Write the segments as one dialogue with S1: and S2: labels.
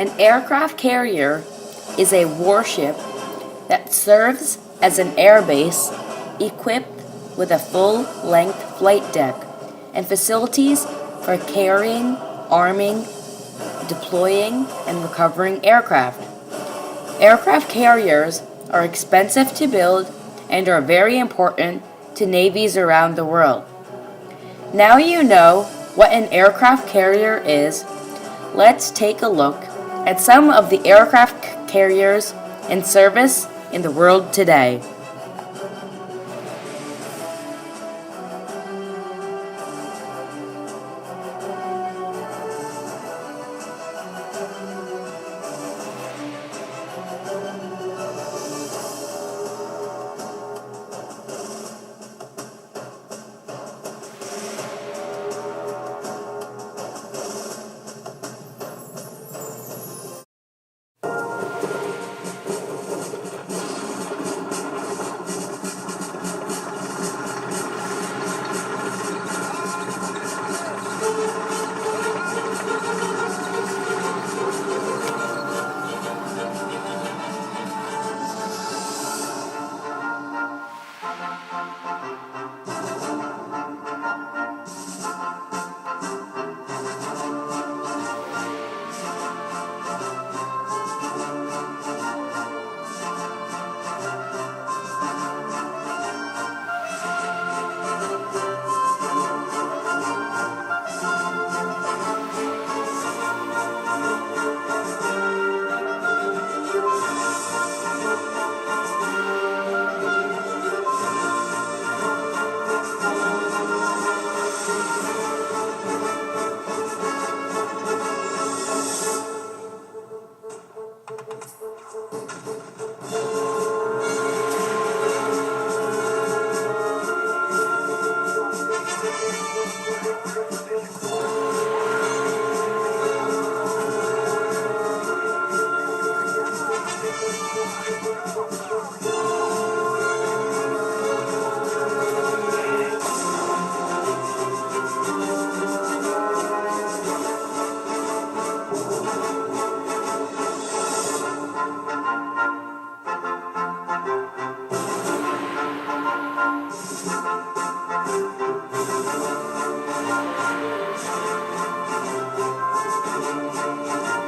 S1: An aircraft carrier is a warship that serves as an airbase equipped with a full-length flight deck and facilities for carrying, arming, deploying, and recovering aircraft. Aircraft carriers are expensive to build and are very important to navies around the world. Now you know what an aircraft carrier is, let's take a look at some of the aircraft carriers in service in the world today.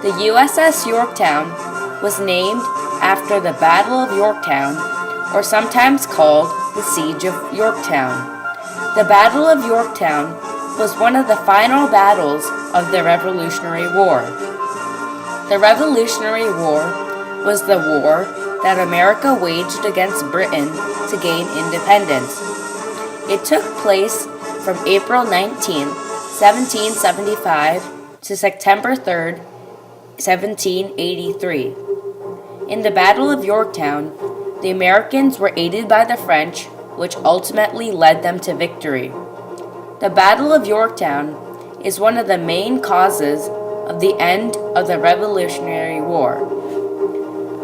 S1: The USS Yorktown was named after the Battle of Yorktown, or sometimes called the Siege of Yorktown. The Battle of Yorktown was one of the final battles of the Revolutionary War. The Revolutionary War was the war that America waged against Britain to gain independence. It took place from April 19, 1775 to September 3, 1783. In the Battle of Yorktown, the Americans were aided by the French, which ultimately led them to victory. The Battle of Yorktown is one of the main causes of the end of the Revolutionary War.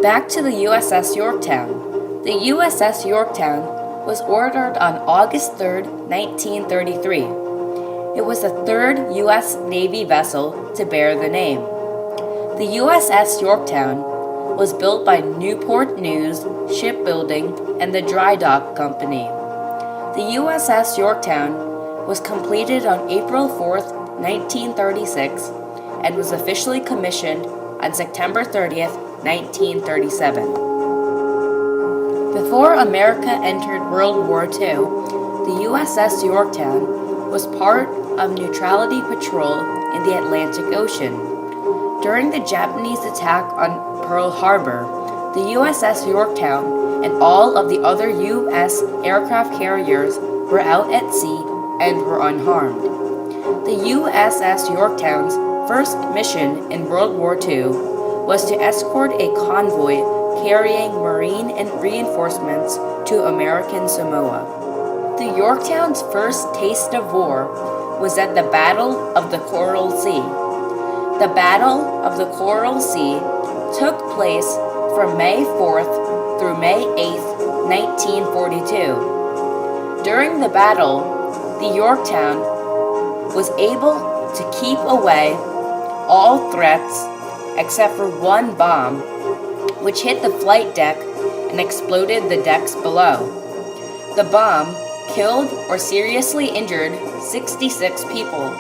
S1: Back to the USS Yorktown. The USS Yorktown was ordered on August 3, 1933. It was the third U.S. Navy vessel to bear the name. The USS Yorktown was built by Newport News Shipbuilding and the Dry Dock Company. The USS Yorktown was completed on April 4, 1936, and was officially commissioned on September 30, 1937. Before America entered World War II, the USS Yorktown was part of Neutrality Patrol in the Atlantic Ocean. During the Japanese attack on Pearl Harbor, the USS Yorktown and all of the other U.S. aircraft carriers were out at sea and were unharmed. The USS Yorktown's first mission in World War II was to escort a convoy carrying Marine reinforcements to American Samoa. The Yorktown's first taste of war was at the Battle of the Coral Sea. The Battle of the Coral Sea took place from May 4th through May 8th, 1942. During the battle, the Yorktown was able to keep away all threats except for one bomb, which hit the flight deck and exploded the decks below. The bomb killed or seriously injured 66 people.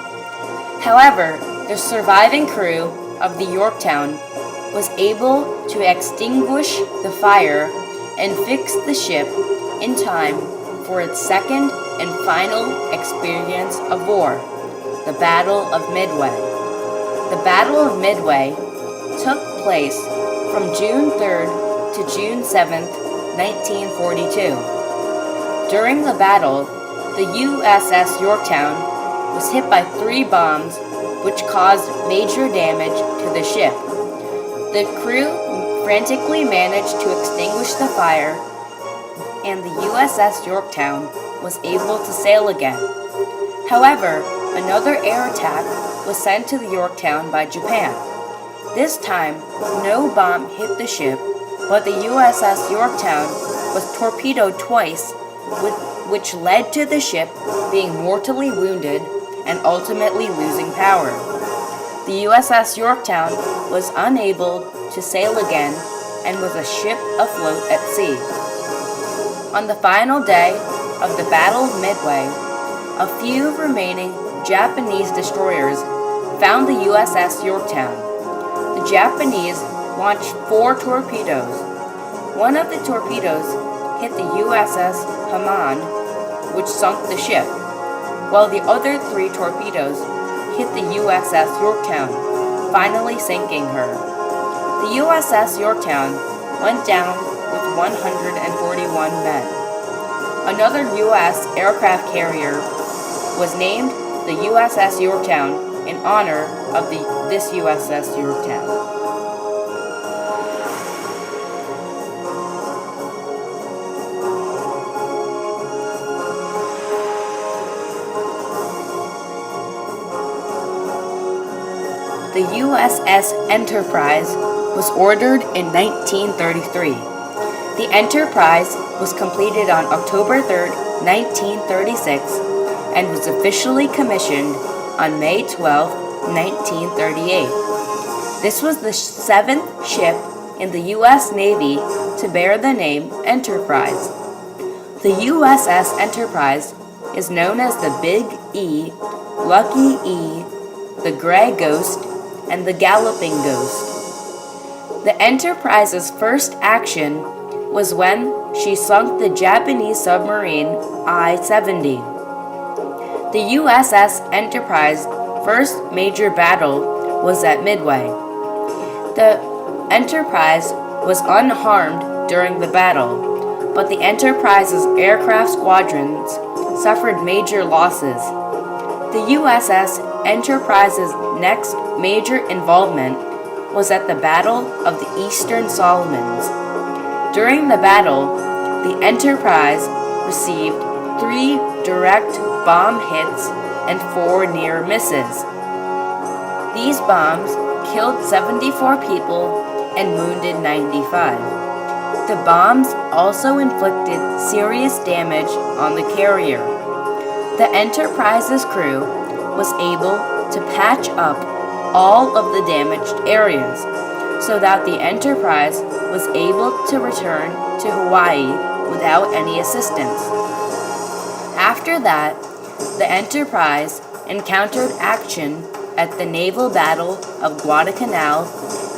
S1: However, the surviving crew of the Yorktown was able to extinguish the fire and fix the ship in time for its second and final experience of war, the Battle of Midway. The Battle of Midway took place from June 3rd to June 7th, 1942. During the battle, the USS Yorktown was hit by 3 bombs which caused major damage to the ship. The crew frantically managed to extinguish the fire, and the USS Yorktown was able to sail again. However, another air attack was sent to the Yorktown by Japan. This time, no bomb hit the ship, but the USS Yorktown was torpedoed twice, which led to the ship being mortally wounded and ultimately losing power. The USS Yorktown was unable to sail again and was a ship afloat at sea. On the final day of the Battle of Midway, a few remaining Japanese destroyers found the USS Yorktown. The Japanese launched 4 torpedoes. One of the torpedoes hit the USS Haman, which sunk the ship, while the other 3 torpedoes hit the USS Yorktown, finally sinking her. The USS Yorktown went down with 141 men. Another U.S. aircraft carrier was named the USS Yorktown in honor of this USS Yorktown. The USS Enterprise was ordered in 1933. The Enterprise was completed on October 3, 1936, and was officially commissioned on May 12, 1938. This was the 7th ship in the U.S. Navy to bear the name Enterprise. The USS Enterprise is known as the Big E, Lucky E, the Gray Ghost, and the Galloping Ghost. The Enterprise's first action was when she sunk the Japanese submarine I-70. The USS Enterprise's first major battle was at Midway. The Enterprise was unharmed during the battle, but the Enterprise's aircraft squadrons suffered major losses. The USS Enterprise's next major involvement was at the Battle of the Eastern Solomons. During the battle, the Enterprise received 3 direct bomb hits and 4 near misses. These bombs killed 74 people and wounded 95. The bombs also inflicted serious damage on the carrier. The Enterprise's crew was able to patch up all of the damaged areas so that the Enterprise was able to return to Hawaii without any assistance. After that, the Enterprise encountered action at the naval battle of Guadalcanal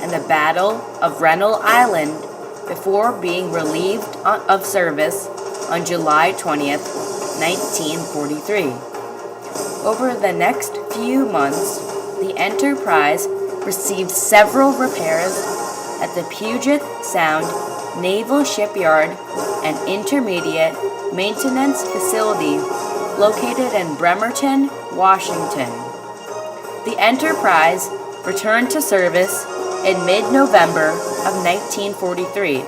S1: and the Battle of Rennell Island before being relieved of service on July 20th, 1943. Over the next few months, the Enterprise received several repairs at the Puget Sound Naval Shipyard and Intermediate Maintenance Facility located in Bremerton, Washington. The Enterprise returned to service in mid-November of 1943.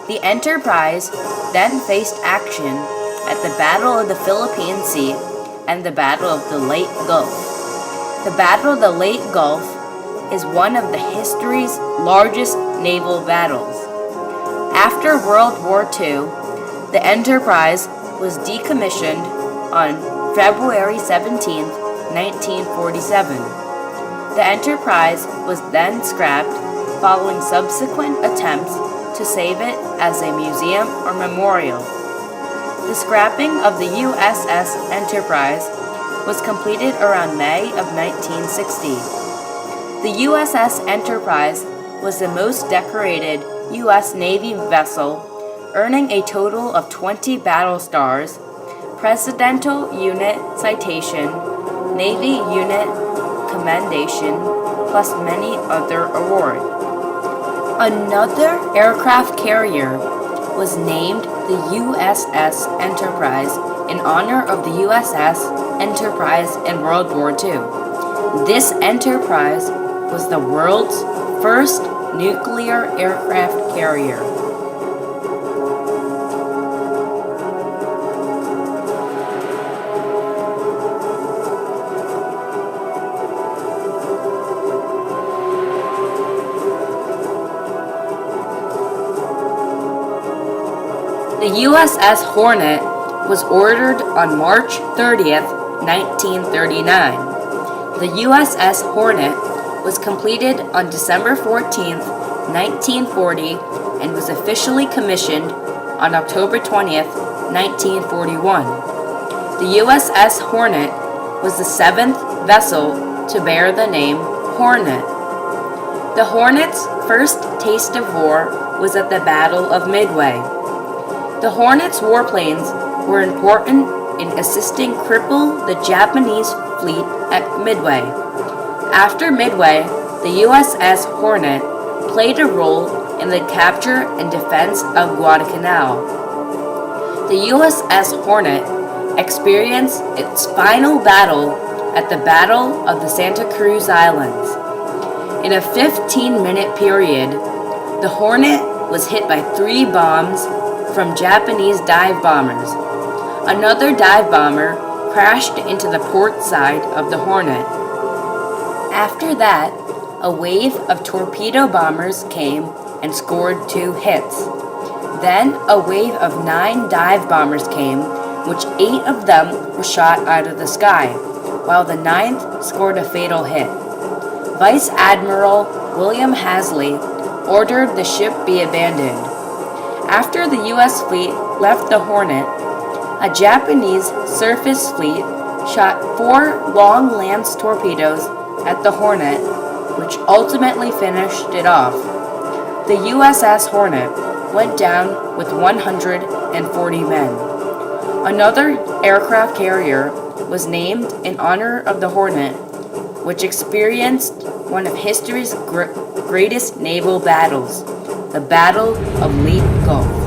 S1: The Enterprise then faced action at the Battle of the Philippine Sea and the Battle of the Leyte Gulf. The Battle of the Leyte Gulf is one of the history's largest naval battles. After World War II, the Enterprise was decommissioned on February 17, 1947. The Enterprise was then scrapped following subsequent attempts to save it as a museum or memorial. The scrapping of the USS Enterprise was completed around May of 1960. The USS Enterprise was the most decorated U.S. Navy vessel, earning a total of 20 battle stars, Presidential Unit Citation, Navy Unit Commendation, plus many other awards. Another aircraft carrier was named the USS Enterprise in honor of the USS Enterprise in World War II. This Enterprise was the world's first nuclear aircraft carrier. The USS Hornet was ordered on March 30th, 1939. The USS Hornet was completed on December 14th, 1940, and was officially commissioned on October 20th, 1941. The USS Hornet was the seventh vessel to bear the name Hornet. The Hornet's first taste of war was at the Battle of Midway. The Hornet's warplanes were important in assisting cripple the Japanese fleet at Midway. After Midway, the USS Hornet played a role in the capture and defense of Guadalcanal. The USS Hornet experienced its final battle at the Battle of the Santa Cruz Islands. In a 15-minute period, the Hornet was hit by 3 bombs from Japanese dive bombers. Another dive bomber crashed into the port side of the Hornet. After that, a wave of torpedo bombers came and scored 2 hits. Then a wave of 9 dive bombers came, which 8 of them were shot out of the sky, while the 9th scored a fatal hit. Vice Admiral William Halsey ordered the ship be abandoned. After the U.S. fleet left the Hornet, a Japanese surface fleet shot 4 long lance torpedoes at the Hornet, which ultimately finished it off. The USS Hornet went down with 140 men. Another aircraft carrier was named in honor of the Hornet, which experienced one of history's greatest naval battles, the Battle of Leyte Gulf.